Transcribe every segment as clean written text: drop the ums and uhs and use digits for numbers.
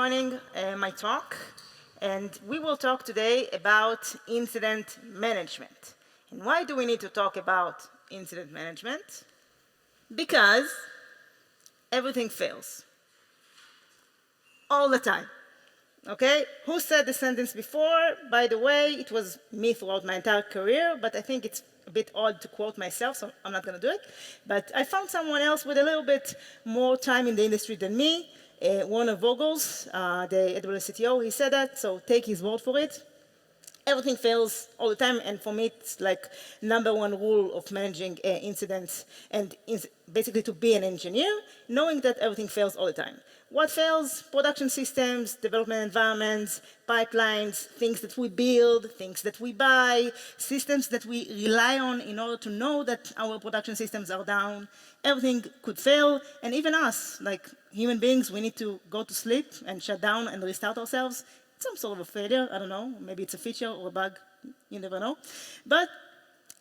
joining my talk. And we will talk today about incident management. And why do we need to talk about incident management? Because everything fails. All the time. Okay? Who said the sentence before? By the way, it was me throughout my entire career, but I think it's a bit odd to quote myself, so I'm not going to do it. But I found someone else with a little bit more time in the industry than me, Warner Vogels, the AWS CTO. He said that, so take his word for it. Everything fails all the time, and for me, it's like #1 rule of managing incidents and basically to be an engineer, knowing that everything fails all the time. What fails? Production systems, development environments, pipelines, things that we build, things that we buy, systems that we rely on in order to know that our production systems are down. Everything could fail, and even us, like human beings, we need to go to sleep and shut down and restart ourselves. It's some sort of a failure, I don't know, maybe it's a feature or a bug, you never know. But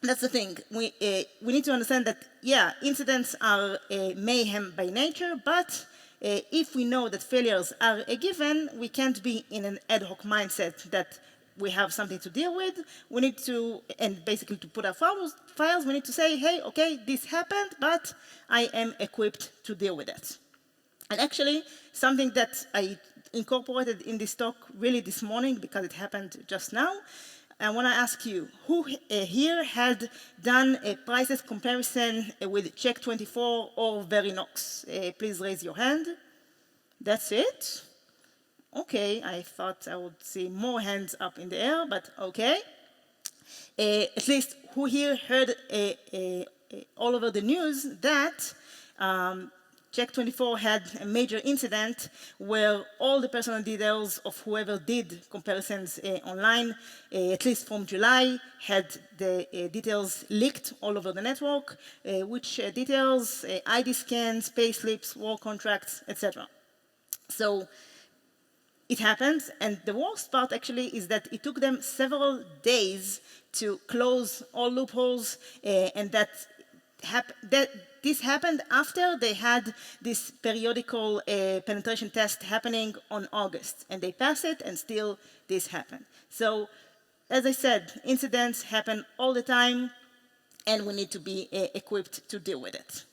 that's the thing, we need to understand that, yeah, incidents are mayhem by nature, but if we know that failures are a given, we can't be in an ad hoc mindset that we have something to deal with. We need to, and basically to put our files, we need to say, hey, okay, this happened, but I am equipped to deal with it. And actually, something that I incorporated in this talk really this morning, because it happened just now, I want to ask you, who here had done a prices comparison with Check24 or Verinox? Please raise your hand. That's it? Okay, I thought I would see more hands up in the air, but okay. At least who here heard all over the news that Check24 had a major incident where all the personal details of whoever did comparisons online, at least from July, had the details leaked all over the network, which details, ID scans, payslips, work contracts, etc. So it happened, and the worst part actually is that it took them several days to close all loopholes, and that this happened after they had this periodical penetration test happening on August, and they passed it, and still this happened. So, as I said, incidents happen all the time, and we need to be equipped to deal with it.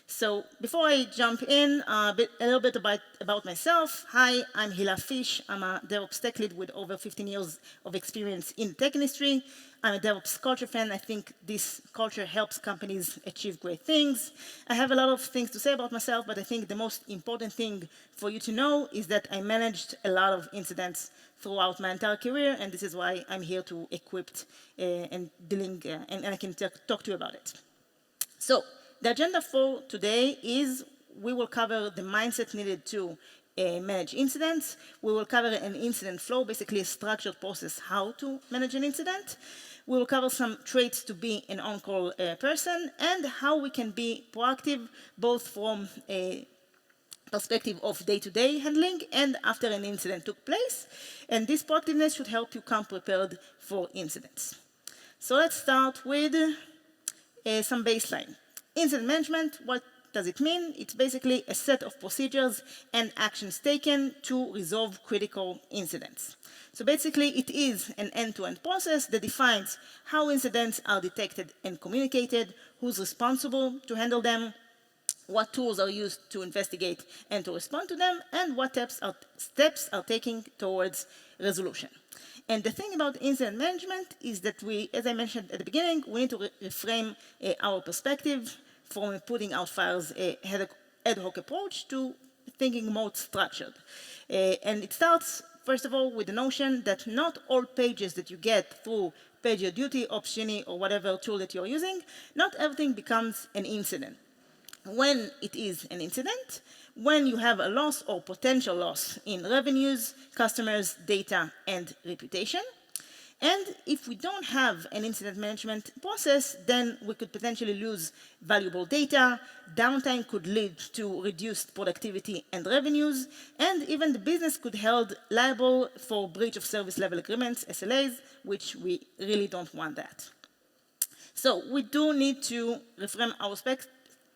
So before I jump in, a little bit about myself. Hi, I'm Hila Fish. I'm a DevOps tech lead with over 15 years of experience in the tech industry. I'm a DevOps culture fan. I think this culture helps companies achieve great things. I have a lot of things to say about myself, but I think the most important thing for you to know is that I managed a lot of incidents throughout my entire career, and this is why I'm here to equip and dealing, and I can talk to you about it. So, the agenda for today is we will cover the mindset needed to manage incidents. We will cover an incident flow, basically a structured process how to manage an incident. We will cover some traits to be an on-call person and how we can be proactive both from a perspective of day-to-day handling and after an incident took place. And this proactiveness should help you come prepared for incidents. So let's start with some baseline. Incident management, what does it mean? It's basically a set of procedures and actions taken to resolve critical incidents. So basically, it is an end-to-end process that defines how incidents are detected and communicated, who's responsible to handle them, what tools are used to investigate and to respond to them, and what steps are taken towards resolution. And the thing about incident management is that we, as I mentioned at the beginning, we need to reframe our perspective from putting out fires ad hoc approach to thinking more structured. And it starts, first of all, with the notion that not all pages that you get through PagerDuty, Opsgenie, or whatever tool that you're using, not everything becomes an incident. When it is an incident, when you have a loss or potential loss in revenues, customers, data, and reputation. And if we don't have an incident management process, then we could potentially lose valuable data, downtime could lead to reduced productivity and revenues, and even the business could be held liable for breach of service level agreements, SLAs, which we really don't want that. So we do need to reframe our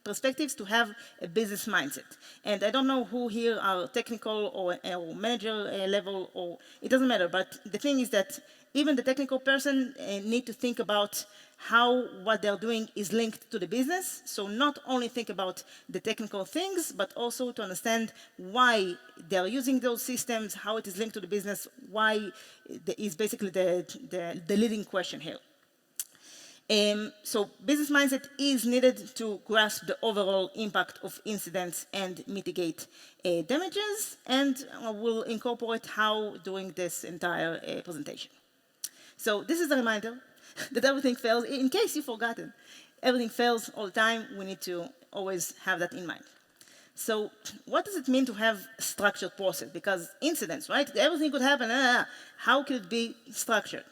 perspectives to have a business mindset. And I don't know who here are technical or manager level, or it doesn't matter, but the thing is that even the technical person need to think about how what they're doing is linked to the business. So not only think about the technical things, but also to understand why they're using those systems, how it is linked to the business, why is basically the leading question here. So business mindset is needed to grasp the overall impact of incidents and mitigate damages, and we'll incorporate how during this entire presentation. So this is a reminder that everything fails. In case you've forgotten, everything fails all the time. We need to always have that in mind. So what does it mean to have a structured process? Because incidents, right? Everything could happen. How could it be structured?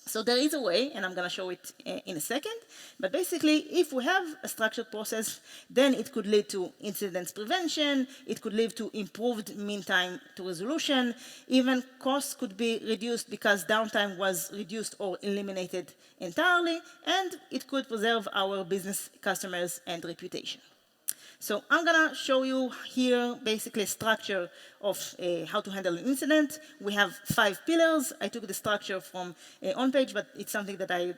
So there is a way, and I'm going to show it in a second. But basically, if we have a structured process, then it could lead to incidents prevention. It could lead to improved mean time to resolution. Even costs could be reduced because downtime was reduced or eliminated entirely. And it could preserve our business customers and reputation. So I'm going to show you here basically a structure of how to handle an incident. We have 5 pillars. I took the structure from on page, but it's something that I've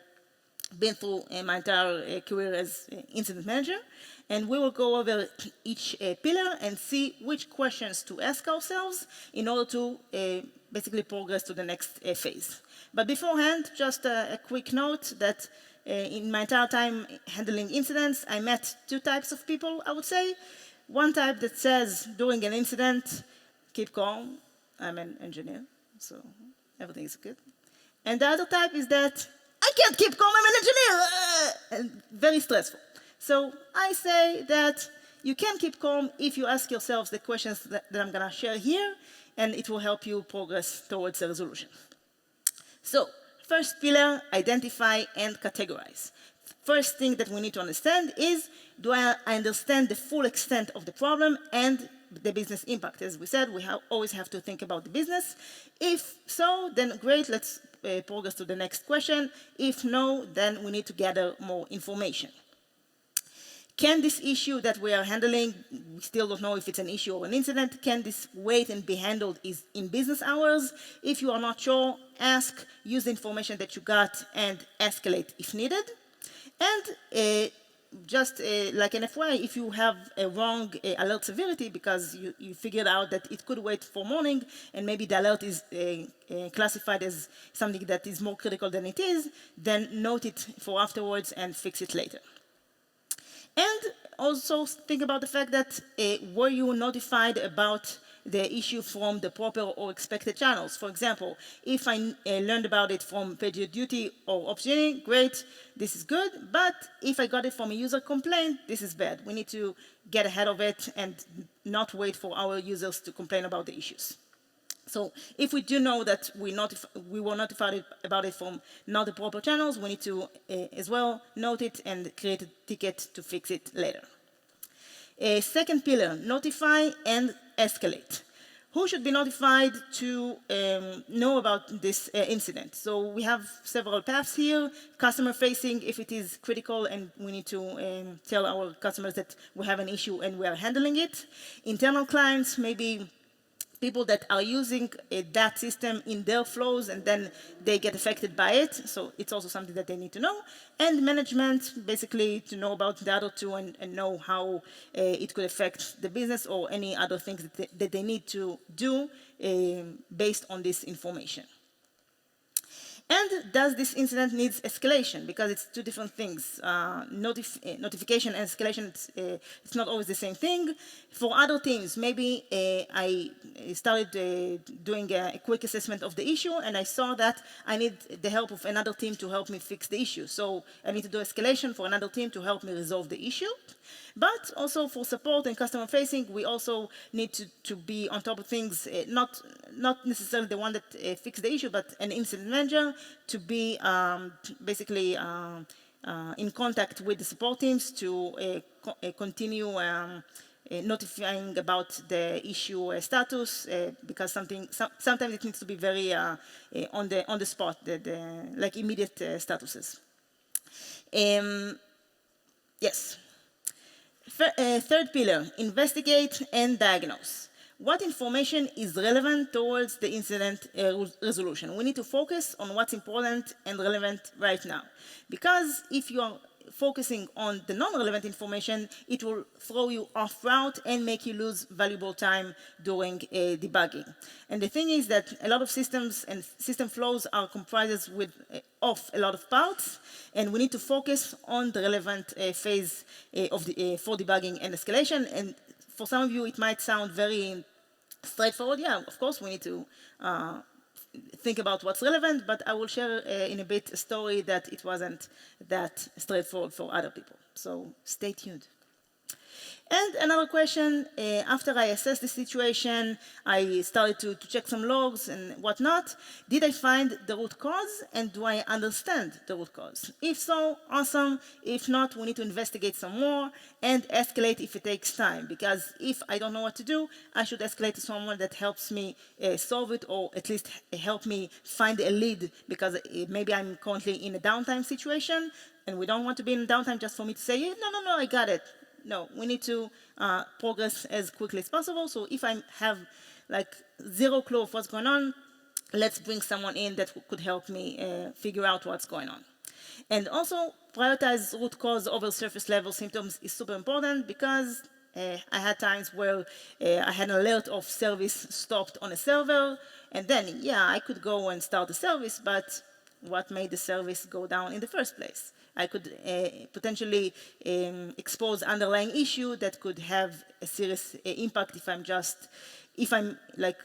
been through my entire career as incident manager. And we will go over each pillar and see which questions to ask ourselves in order to basically progress to the next phase. But beforehand, just a quick note that in my entire time handling incidents, I met 2 types of people, I would say. One type that says, during an incident, keep calm. I'm an engineer, so everything is good. And the other type is that, I can't keep calm, I'm an engineer, and very stressful. So I say that you can keep calm if you ask yourselves the questions that I'm going to share here, and it will help you progress towards a resolution. So, first pillar, identify and categorize. First thing that we need to understand is, do I understand the full extent of the problem and the business impact? As we said, we always have to think about the business. If so, then great, let's progress to the next question. If no, then we need to gather more information. Can this issue that we are handling, we still don't know if it's an issue or an incident, can this wait and be handled in business hours? If you are not sure, ask, use the information that you got, and escalate if needed. And just like an FYI, if you have a wrong alert severity because you figured out that it could wait for morning and maybe the alert is classified as something that is more critical than it is, then note it for afterwards and fix it later. And also think about the fact that were you notified about the issue from the proper or expected channels? For example, if I learned about it from PagerDuty or Opsgenie, great, this is good. But if I got it from a user complaint, this is bad. We need to get ahead of it and not wait for our users to complain about the issues. So if we do know that we were notified about it from not the proper channels, we need to as well note it and create a ticket to fix it later. Second pillar, notify and escalate. Who should be notified to know about this incident? So we have several paths here. Customer facing, if it is critical and we need to tell our customers that we have an issue and we are handling it. Internal clients, maybe people that are using that system in their flows and then they get affected by it. So it's also something that they need to know. And management, basically to know about the other 2 and know how it could affect the business or any other things that they need to do based on this information. And does this incident needs escalation? Because it's 2 different things. Notification and escalation, it's not always the same thing. For other teams, maybe I started doing a quick assessment of the issue, and I saw that I need the help of another team to help me fix the issue. So I need to do escalation for another team to help me resolve the issue. But also for support and customer facing, we also need to be on top of things, not necessarily the one that fixed the issue, but an incident manager to be basically in contact with the support teams to continue notifying about the issue status, because sometimes it needs to be very on the spot, like immediate statuses. Yes. Third pillar, investigate and diagnose. What information is relevant towards the incident resolution? We need to focus on what's important and relevant right now. Because if you are focusing on the non-relevant information, it will throw you off route and make you lose valuable time during debugging. And the thing is that a lot of systems and system flows are comprised of a lot of parts, and we need to focus on the relevant phase for debugging and escalation. And for some of you, it might sound very straightforward. Yeah, of course, we need to think about what's relevant, but I will share in a bit a story that it wasn't that straightforward for other people. So stay tuned. And another question, after I assessed the situation, I started to check some logs and whatnot. Did I find the root cause, and do I understand the root cause? If so, awesome. If not, we need to investigate some more and escalate if it takes time. Because if I don't know what to do, I should escalate to someone that helps me solve it, or at least help me find a lead, because maybe I'm currently in a downtime situation, and we don't want to be in downtime just for me to say, no, I got it. No, we need to progress as quickly as possible. So if I have like zero clue of what's going on, let's bring someone in that could help me figure out what's going on. And also, prioritize root cause over surface level symptoms is super important, because I had times where I had an alert of service stopped on a server, and then, yeah, I could go and start a service, but what made the service go down in the first place? I could potentially expose underlying issue that could have a serious impact if I'm like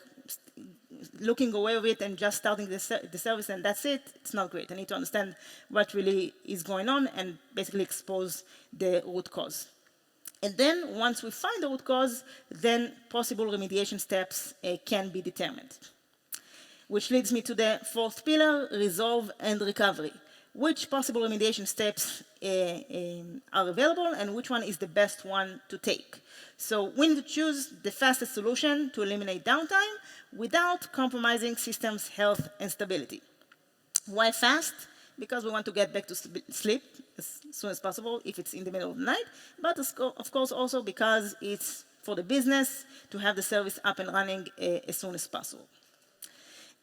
looking away with it and just starting the service and that's it. It's not great. I need to understand what really is going on and basically expose the root cause. And then once we find the root cause, then possible remediation steps can be determined. Which leads me to the fourth pillar, resolve and recovery. Which possible remediation steps are available and which one is the best one to take. So we need to choose the fastest solution to eliminate downtime without compromising systems' health and stability. Why fast? Because we want to get back to sleep as soon as possible if it's in the middle of the night, but of course also because it's for the business to have the service up and running as soon as possible.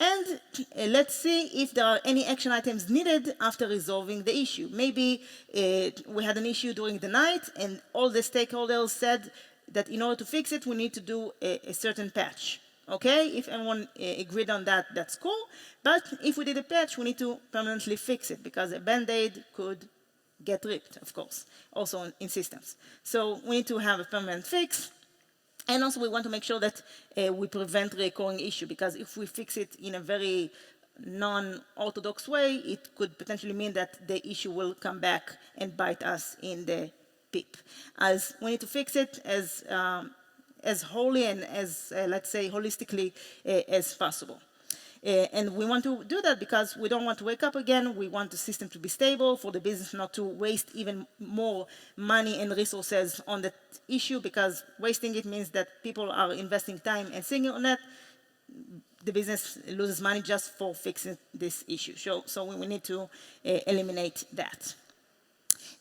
And let's see if there are any action items needed after resolving the issue. Maybe we had an issue during the night and all the stakeholders said that in order to fix it, we need to do a certain patch. Okay, if everyone agreed on that, that's cool. But if we did a patch, we need to permanently fix it, because a Band-Aid could get ripped, of course, also in systems. So we need to have a permanent fix. And also we want to make sure that we prevent recurring issue, because if we fix it in a very non-orthodox way, it could potentially mean that the issue will come back and bite us in the pip. As we need to fix it as wholly and as, let's say, holistically as possible. And we want to do that because we don't want to wake up again. We want the system to be stable, for the business not to waste even more money and resources on that issue, because wasting it means that people are investing time and thinking on that. The business loses money just for fixing this issue. So we need to eliminate that.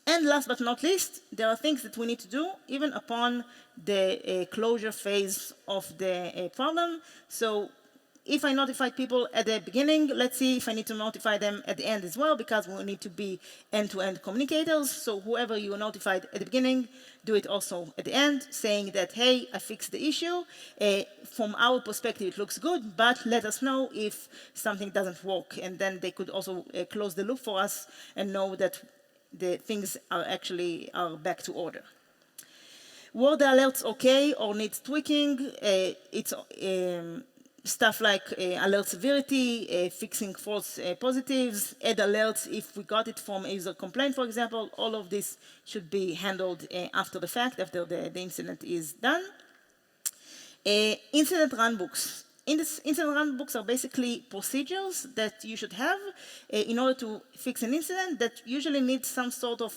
And last but not least, there are things that we need to do even upon the closure phase of the problem. So if I notify people at the beginning, let's see if I need to notify them at the end as well, because we need to be end-to-end communicators. So whoever you notified at the beginning, do it also at the end, saying that, hey, I fixed the issue. From our perspective, it looks good, but let us know if something doesn't work. And then they could also close the loop for us and know that the things are actually back to order. Were the alerts okay or needs tweaking? It's stuff like alert severity, fixing false positives, add alerts if we got it from a user complaint, for example. All of this should be handled after the fact, after the incident is done. Incident runbooks. Incident runbooks are basically procedures that you should have in order to fix an incident that usually needs some sort of,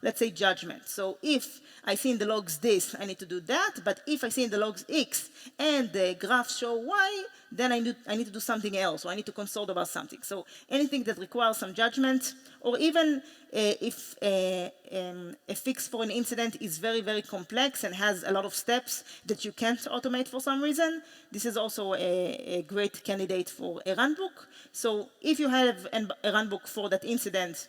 let's say, judgment. So if I see in the logs this, I need to do that. But if I see in the logs X and the graphs show Y, then I need to do something else, or I need to consult about something. So anything that requires some judgment, or even if a a fix for an incident is very, very complex and has a lot of steps that you can't automate for some reason, this is also a great candidate for a runbook. So if you have a runbook for that incident,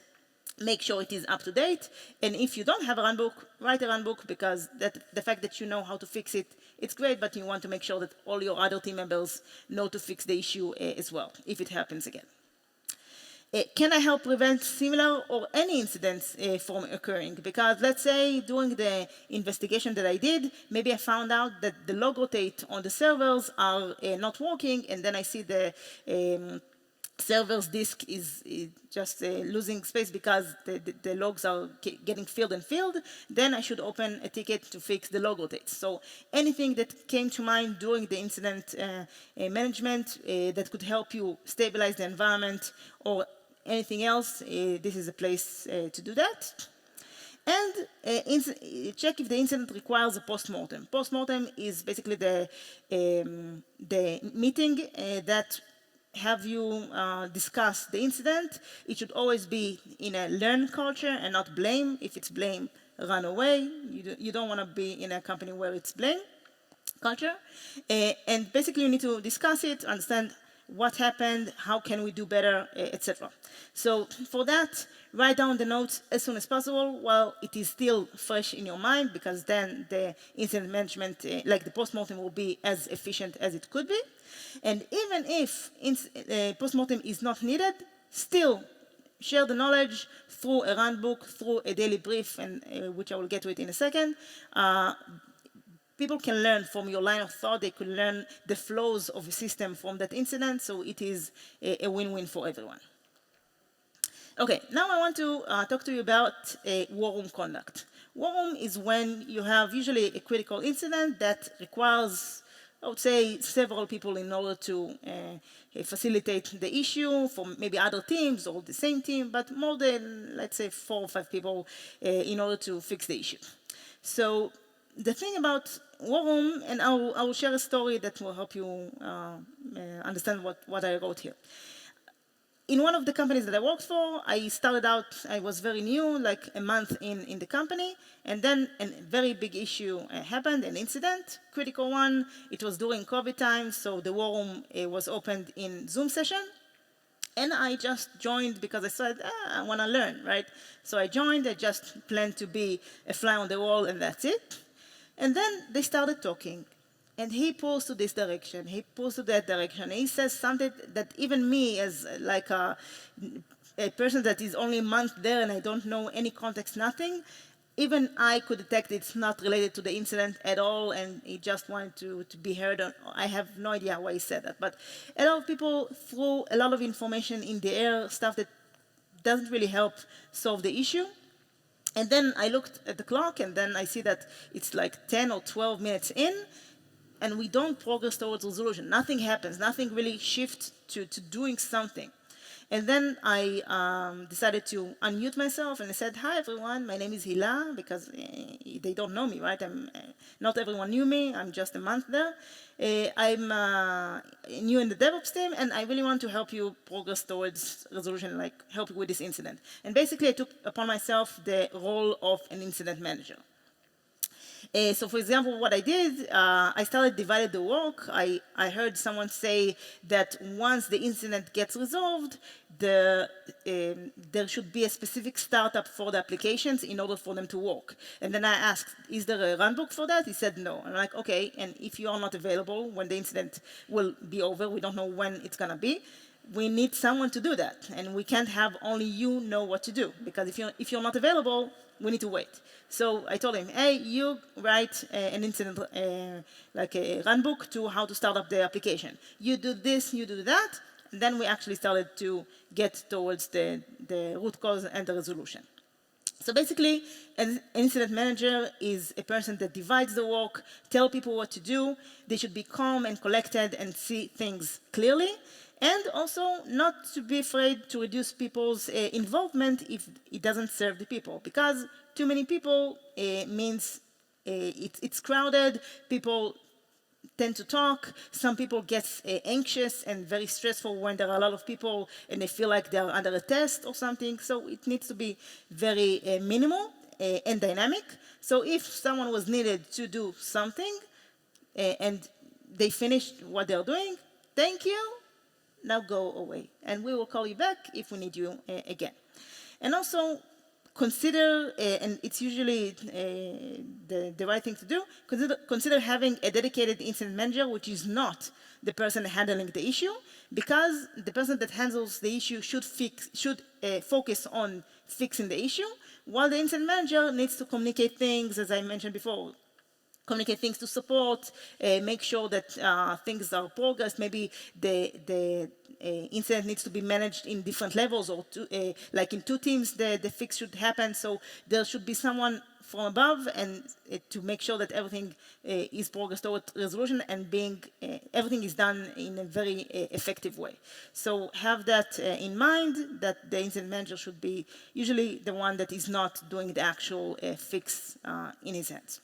make sure it is up to date. And if you don't have a runbook, write a runbook, because the fact that you know how to fix it, it's great, but you want to make sure that all your other team members know to fix the issue as well, if it happens again. Can I help prevent similar or any incidents from occurring? Because let's say during the investigation that I did, maybe I found out that the log rotate on the servers are not working, and then I see the server's disk is just losing space because the logs are getting filled and filled, then I should open a ticket to fix the log rotates. So anything that came to mind during the incident management that could help you stabilize the environment or anything else, this is a place to do that. And check if the incident requires a post-mortem. Post-mortem is basically the meeting that have you discuss the incident. It should always be in a learn culture and not blame. If it's blame, run away. You don't want to be in a company where it's blame culture. And basically you need to discuss it, understand what happened, how can we do better, etc. So for that, write down the notes as soon as possible while it is still fresh in your mind, because then the incident management, like the postmortem, will be as efficient as it could be. And even if postmortem is not needed, still share the knowledge through a runbook, through a daily brief, and which I will get to it in a second. People can learn from your line of thought. They could learn the flows of a system from that incident, so it is a win-win for everyone. Okay, now I want to talk to you about war room conduct. War room is when you have usually a critical incident that requires, I would say, several people in order to facilitate the issue from maybe other teams or the same team, but more than, let's say, 4 or 5 people in order to fix the issue. So the thing about war room, and I will share a story that will help you understand what I wrote here. In one of the companies that I worked for, I started out, I was very new, like a month in the company, and then a very big issue happened, an incident, critical one. It was during COVID times, so the war room was opened in Zoom session, and I just joined because I said, I want to learn, right? So I joined, I just planned to be a fly on the wall, and that's it. And then they started talking. And he pulls to this direction, he pulls to that direction. He says something that even me, as like a person that is only a month there and I don't know any context, nothing, even I could detect it's not related to the incident at all, and he just wanted to be heard. I have no idea why he said that. But a lot of people threw a lot of information in the air, stuff that doesn't really help solve the issue. And then I looked at the clock, and then I see that it's like 10 or 12 minutes in, and we don't progress towards resolution. Nothing happens. Nothing really shifts to doing something. And then I decided to unmute myself, and I said, hi, everyone. My name is Hila, because they don't know me, right? Not everyone knew me. I'm just a month there. I'm new in the DevOps team, and I really want to help you progress towards resolution, like help you with this incident. And basically, I took upon myself the role of an incident manager. So for example, what I did, I started divided the work. I heard someone say that once the incident gets resolved, there should be a specific startup for the applications in order for them to work. And then I asked, is there a runbook for that? He said no. I'm like, okay, and if you are not available when the incident will be over, we don't know when it's going to be, we need someone to do that. And we can't have only you know what to do, because if you're not available, we need to wait. So I told him, hey, you write an incident, like a runbook to how to start up the application. You do this, you do that, and then we actually started to get towards the root cause and the resolution. So basically, an incident manager is a person that divides the work, tell people what to do. They should be calm and collected and see things clearly. And also not to be afraid to reduce people's involvement if it doesn't serve the people. Because too many people means it's crowded, people tend to talk, some people get anxious and very stressful when there are a lot of people and they feel like they're under a test or something. So it needs to be very minimal. and dynamic. So if someone was needed to do something and they finished what they're doing, thank you, now go away. And we will call you back if we need you again. And also, consider, and it's usually the right thing to do, consider having a dedicated incident manager, which is not the person handling the issue, because the person that handles the issue should focus on fixing the issue, while the incident manager needs to communicate things, as I mentioned before, communicate things to support, make sure that things are progressed. Maybe the incident needs to be managed in different levels, or like in 2 teams, the fix should happen. So there should be someone from above and to make sure that everything is progressed toward resolution and everything is done in a very effective way. So have that in mind, that the incident manager should be usually the one that is not doing the actual fix in his hands.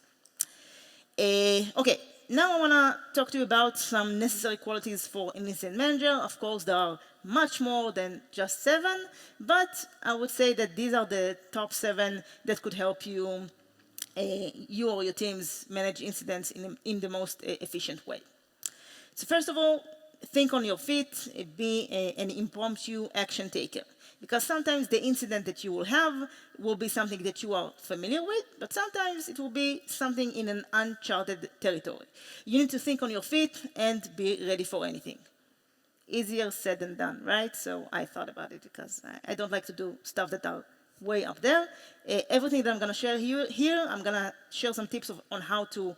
Okay, now I want to talk to you about some necessary qualities for an incident manager. Of course, there are much more than just 7, but I would say that these are the top 7 that could help you, you or your teams manage incidents in the most efficient way. So first of all, think on your feet, be an impromptu action taker. Because sometimes the incident that you will have will be something that you are familiar with, but sometimes it will be something in an uncharted territory. You need to think on your feet and be ready for anything. Easier said than done, right? So I thought about it because I don't like to do stuff that are way up there. Everything that I'm going to share here, I'm going to share some tips on how to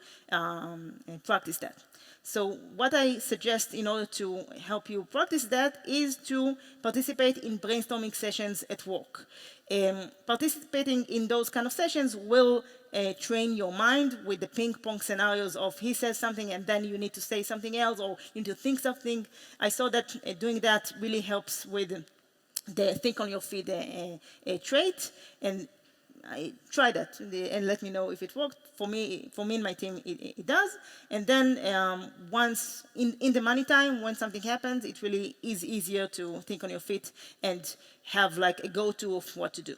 practice that. So what I suggest in order to help you practice that is to participate in brainstorming sessions at work. Participating in those kind of sessions will train your mind with the ping pong scenarios of he says something and then you need to say something else, or you need to think something. I saw that doing that really helps with the think on your feet trait, and I tried that and let me know if it worked. For me and my team, it does. And then once in the money time, when something happens, it really is easier to think on your feet and have like a go-to of what to do.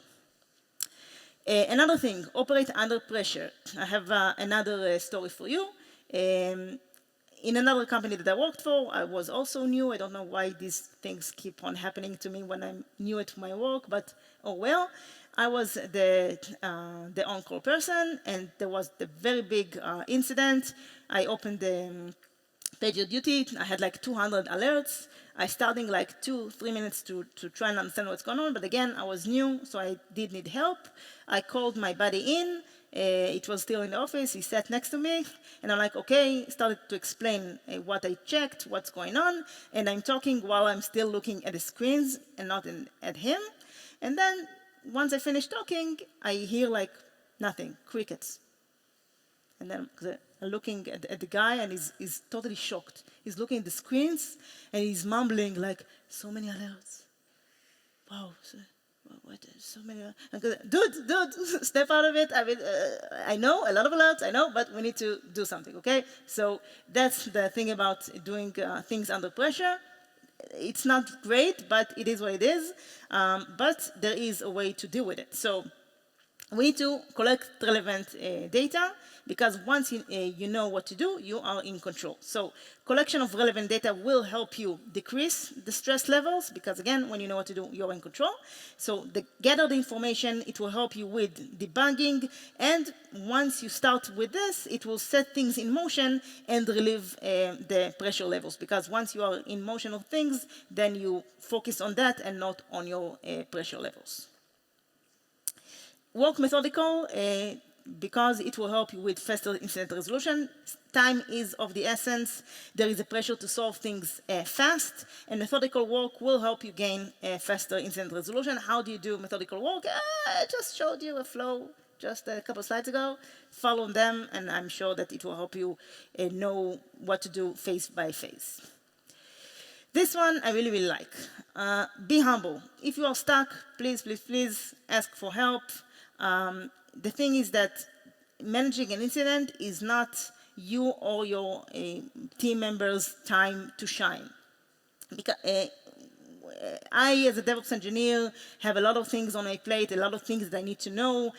Another thing, operate under pressure. I have another story for you. In another company that I worked for, I was also new. I don't know why these things keep on happening to me when I'm new at my work, but oh well. I was the on-call person, and there was the very big incident. I opened the pager duty. I had like 200 alerts. I started like 2-3 minutes to try and understand what's going on, but again, I was new, so I did need help. I called my buddy in. It was still in the office. He sat next to me, and I'm like, okay, started to explain what I checked, what's going on, and I'm talking while I'm still looking at the screens and not at him. And then once I finish talking, I hear like nothing, crickets. And then I'm looking at the guy, and he's totally shocked. He's looking at the screens, and he's mumbling like, so many alerts. Wow, so many. Dude, step out of it. I mean, I know, a lot of alerts, I know, but we need to do something, okay? So that's the thing about doing things under pressure. It's not great, but it is what it is. But there is a way to deal with it. So we need to collect relevant data, because once you know what to do, you are in control. So collection of relevant data will help you decrease the stress levels, because again, when you know what to do, you're in control. So gather the information, it will help you with debugging, and once you start with this, it will set things in motion and relieve the pressure levels, because once you are in motion of things, then you focus on that and not on your pressure levels. Work methodical, because it will help you with faster incident resolution. Time is of the essence. There is a pressure to solve things fast, and methodical work will help you gain faster incident resolution. How do you do methodical work? I just showed you a flow just a couple slides ago. Follow them, and I'm sure that it will help you know what to do phase by phase. This one I really, really like. Be humble. If you are stuck, please, please, please ask for help. The thing is that managing an incident is not you or your team members' time to shine. Because, I, as a DevOps engineer, have a lot of things on my plate, a lot of things that I need to know.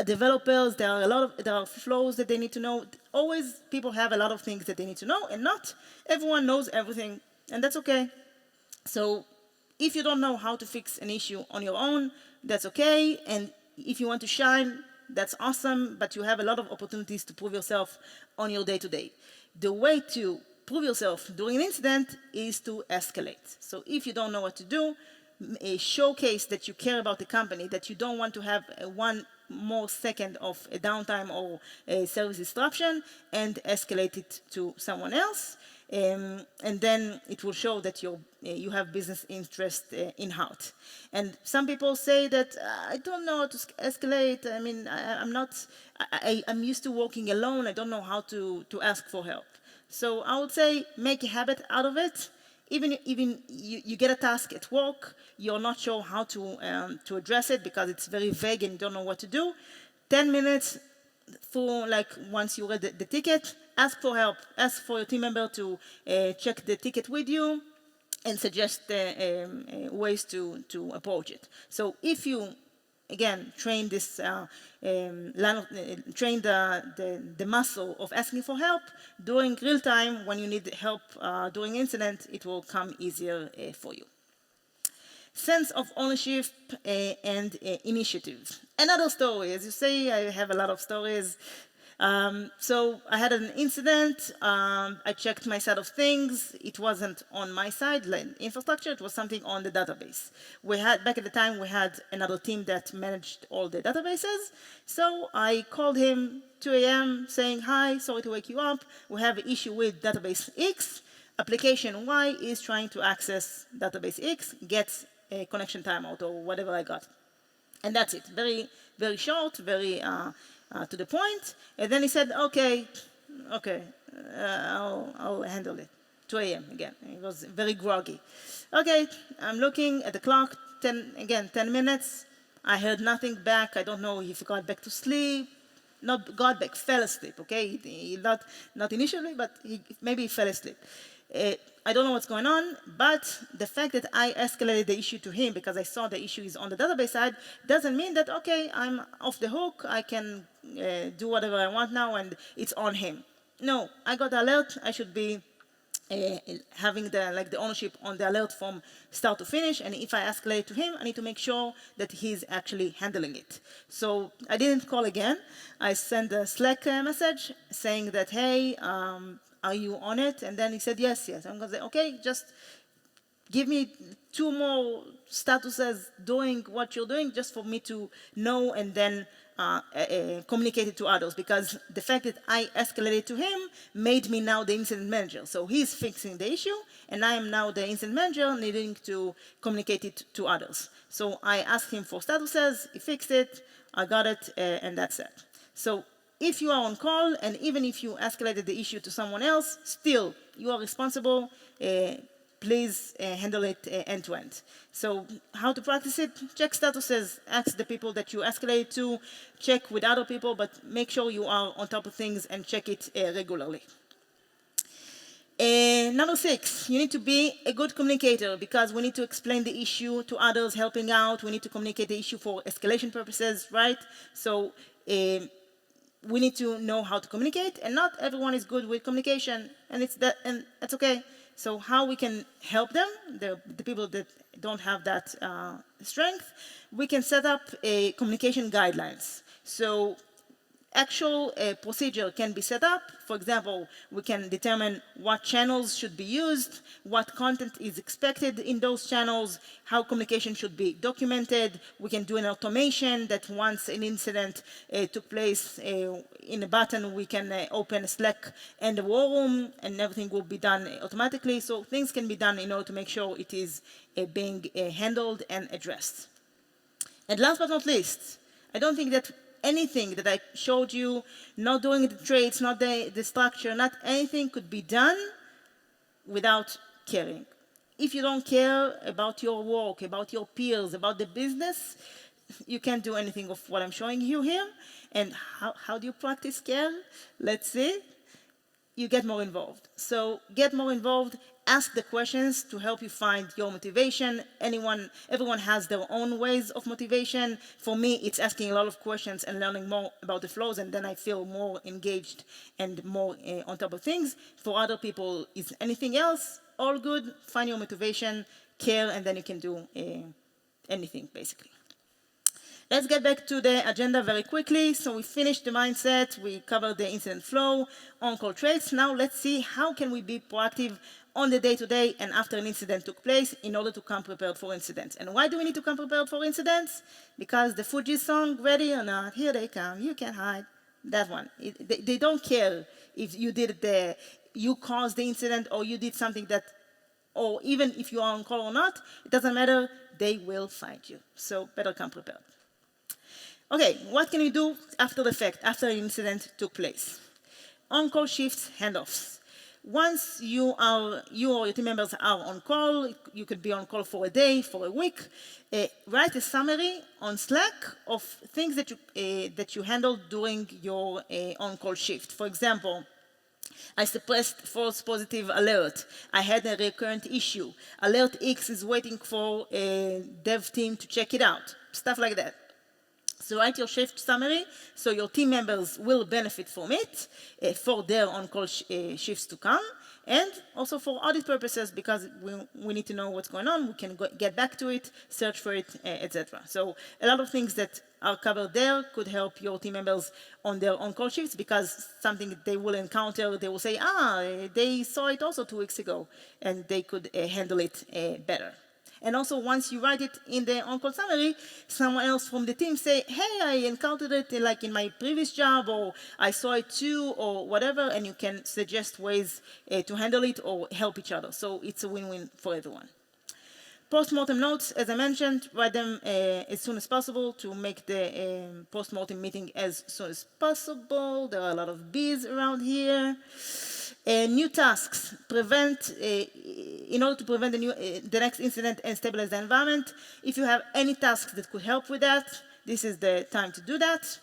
developers, there are flows that they need to know. Always people have a lot of things that they need to know, and not everyone knows everything, and that's okay. So if you don't know how to fix an issue on your own, that's okay. And if you want to shine, that's awesome, but you have a lot of opportunities to prove yourself on your day-to-day. The way to prove yourself during an incident is to escalate. So if you don't know what to do, showcase that you care about the company, that you don't want to have one more second of a downtime or a service disruption, and escalate it to someone else. And then it will show that you have business interest in heart. And some people say that I don't know how to escalate. I mean, I'm used to working alone. I don't know how to ask for help. So I would say make a habit out of it. Even you get a task at work, you're not sure how to address it because it's very vague and you don't know what to do. 10 minutes for once you read the ticket, ask for help. Ask for your team member to check the ticket with you and suggest ways to approach it. So if you again train train the muscle of asking for help during real time when you need help during incident, it will come easier for you. Sense of ownership and initiative. Another story, as you say, I have a lot of stories. So I had an incident. I checked my set of things. It wasn't on my side, like infrastructure. It was something on the database. Back at the time, we had another team that managed all the databases. So I called him 2 a.m. saying, "Hi, sorry to wake you up. We have an issue with database X. Application Y is trying to access database X, gets a connection timeout or whatever I got." And that's it. Very, very short, very to the point. And then he said, okay, I'll handle it. 2 a.m. again. He was very groggy. Okay, I'm looking at the clock, 10 minutes. I heard nothing back. I don't know if he got back to sleep. Not got back, fell asleep, okay? Not initially, but maybe he fell asleep. I don't know what's going on, but the fact that I escalated the issue to him because I saw the issue is on the database side doesn't mean that, okay, I'm off the hook, I can do whatever I want now and it's on him. No, I got the alert, I should be having the ownership on the alert from start to finish, and if I escalate to him, I need to make sure that he's actually handling it. So I didn't call again. I sent a Slack message saying that, hey, are you on it? And then he said, yes. I'm going to say, okay, just give me 2 more statuses doing what you're doing just for me to know and then communicate it to others. Because the fact that I escalated to him made me now the incident manager. So he's fixing the issue, and I am now the incident manager needing to communicate it to others. So I asked him for statuses, he fixed it, I got it, and that's it. So if you are on call, and even if you escalated the issue to someone else, still, you are responsible. Please handle it end-to-end. So how to practice it? Check statuses. Ask the people that you escalate to. Check with other people, but make sure you are on top of things and check it regularly. Number 6, you need to be a good communicator because we need to explain the issue to others helping out. We need to communicate the issue for escalation purposes, right? So we need to know how to communicate, and not everyone is good with communication, and that's okay. So how we can help them, the people that don't have that strength, we can set up a communication guidelines. So actual procedure can be set up. For example, we can determine what channels should be used, what content is expected in those channels, how communication should be documented. We can do an automation that once an incident took place in a button, we can open a Slack and a war room, and everything will be done automatically. So things can be done in order to make sure it is being handled and addressed. And last but not least, I don't think that anything that I showed you, not doing the traits, not the structure, not anything could be done without caring. If you don't care about your work, about your peers, about the business, you can't do anything of what I'm showing you here. And how do you practice care? Let's see. You get more involved. So get more involved. ask the questions to help you find your motivation. Everyone has their own ways of motivation. For me, it's asking a lot of questions and learning more about the flows, and then I feel more engaged and more on top of things. For other people, it's anything else, all good. Find your motivation, care, and then you can do anything, basically. Let's get back to the agenda very quickly. So we finished the mindset, we covered the incident flow, on-call traits. Now let's see how can we be proactive on the day-to-day and after an incident took place in order to come prepared for incidents. And why do we need to come prepared for incidents? Because the Fuji song, ready or not, here they come, you can't hide. That one. They don't care if you did you caused the incident or you did something that, or even if you are on call or not, it doesn't matter, they will find you. So better come prepared. Okay, what can you do after the fact, after an incident took place? On-call shifts, handoffs. Once you or your team members are on call, you could be on call for a day, for a week, write a summary on Slack of things that you handled during your on-call shift. For example, I suppressed false positive alert. I had a recurrent issue. Alert X is waiting for a dev team to check it out. Stuff like that. So write your shift summary so your team members will benefit from it for their on-call shifts to come, and also for audit purposes because we need to know what's going on, we can get back to it, search for it, etc. So a lot of things that are covered there could help your team members on their on-call shifts because something they will encounter, they will say, they saw it also 2 weeks ago, and they could handle it better. And also, once you write it in the on-call summary, someone else from the team say, hey, I encountered it like in my previous job, or I saw it too, or whatever, and you can suggest ways to handle it or help each other. So it's a win-win for everyone. Post-mortem notes, as I mentioned, write them as soon as possible to make the post-mortem meeting as soon as possible. There are a lot of bees around here. New tasks, in order to prevent the next incident and stabilize the environment. If you have any tasks that could help with that, this is the time to do that.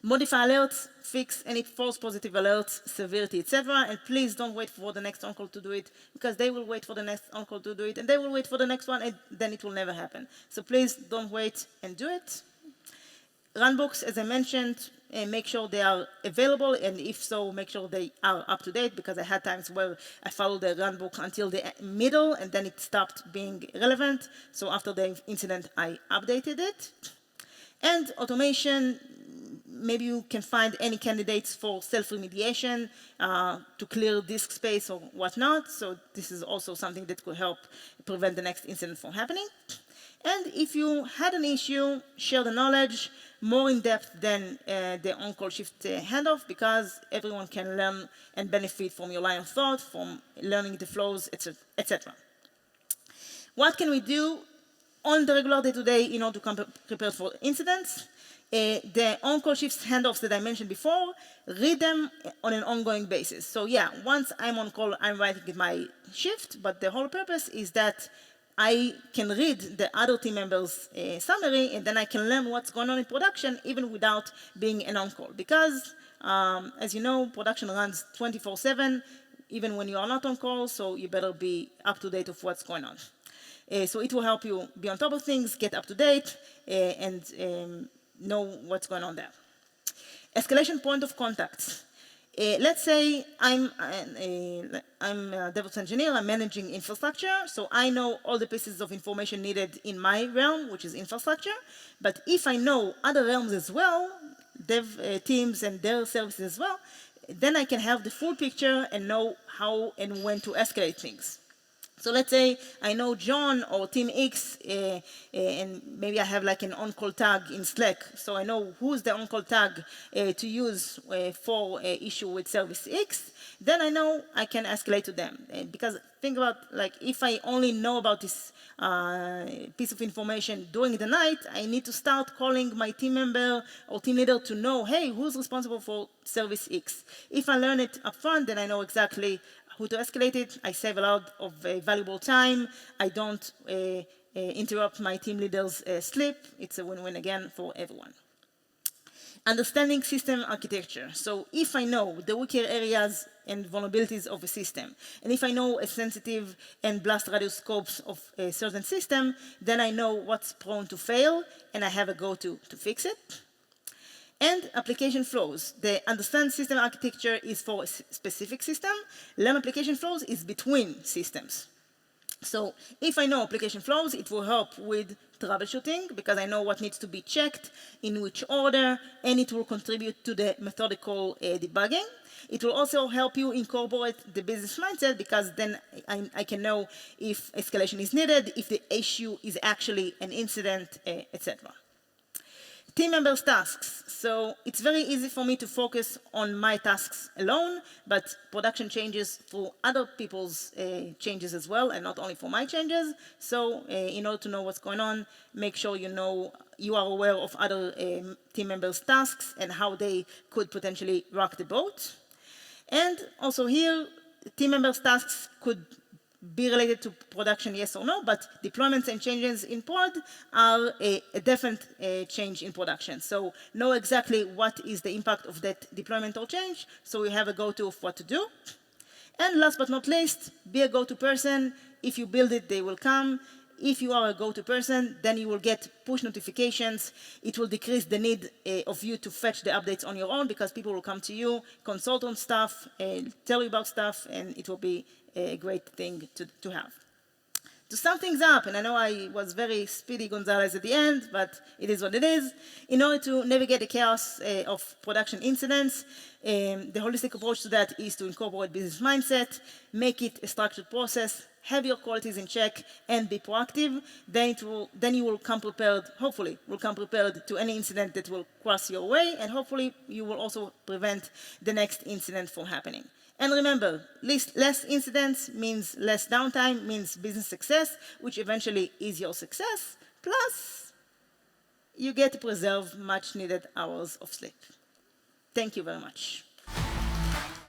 Modify alerts, fix any false positive alerts, severity, etc. And please don't wait for the next on-call to do it, because they will wait for the next on-call to do it, and they will wait for the next one, and then it will never happen. So please don't wait and do it. Runbooks, as I mentioned, make sure they are available, and if so, make sure they are up to date, because I had times where I followed the runbook until the middle, and then it stopped being relevant. So after the incident, I updated it. And automation, maybe you can find any candidates for self-remediation to clear disk space or whatnot. So this is also something that could help prevent the next incident from happening. And if you had an issue, share the knowledge more in depth than the on-call shift handoff, because everyone can learn and benefit from your line of thought, from learning the flows, etc. What can we do on the regular day-to-day in order to come prepared for incidents? The on-call shifts handoffs that I mentioned before, read them on an ongoing basis. So yeah, once I'm on call, I'm writing my shift, but the whole purpose is that I can read the other team members' summary, and then I can learn what's going on in production even without being an on-call. Because, as you know, production runs 24/7, even when you are not on call, so you better be up to date of what's going on. So it will help you be on top of things, get up to date, and know what's going on there. Escalation point of contacts. Let's say I'm a DevOps engineer, I'm managing infrastructure, so I know all the pieces of information needed in my realm, which is infrastructure. But if I know other realms as well, dev teams and their services as well, then I can have the full picture and know how and when to escalate things. So let's say I know John or Team X, and maybe I have like an on-call tag in Slack, so I know who's the on-call tag to use for an issue with service X. Then I know I can escalate to them. Because think about, like, if I only know about this piece of information during the night, I need to start calling my team member or team leader to know, hey, who's responsible for service X? If I learn it upfront, then I know exactly who to escalate it. I save a lot of valuable time. I don't interrupt my team leader's sleep. It's a win-win again for everyone. Understanding system architecture. So if I know the weaker areas and vulnerabilities of a system, and if I know a sensitive and blast radius scopes of a certain system, then I know what's prone to fail, and I have a go-to to fix it. And application flows. The understand system architecture is for a specific system. Learn application flows is between systems. So if I know application flows, it will help with troubleshooting because I know what needs to be checked, in which order, and it will contribute to the methodical debugging. It will also help you incorporate the business mindset because then I can know if escalation is needed, if the issue is actually an incident, etc. Team members' tasks. So it's very easy for me to focus on my tasks alone, but production changes for other people's changes as well, and not only for my changes. So in order to know what's going on, make sure you are aware of other team members' tasks and how they could potentially rock the boat. And also here, team members' tasks could be related to production, yes or no, but deployments and changes in prod are a definite change in production. So know exactly what is the impact of that deployment or change, so you have a go-to of what to do. And last but not least, be a go-to person. If you build it, they will come. If you are a go-to person, then you will get push notifications. It will decrease the need of you to fetch the updates on your own because people will come to you, consult on stuff, tell you about stuff, and it will be a great thing to have. To sum things up, and I know I was very speedy Gonzalez at the end, but it is what it is. In order to navigate the chaos of production incidents, the holistic approach to that is to incorporate business mindset, make it a structured process, have your qualities in check, and be proactive. Then you will come prepared, hopefully, will come prepared to any incident that will cross your way, and hopefully you will also prevent the next incident from happening. And remember, less incidents means less downtime, means business success, which eventually is your success. Plus, you get to preserve much needed hours of sleep. Thank you very much.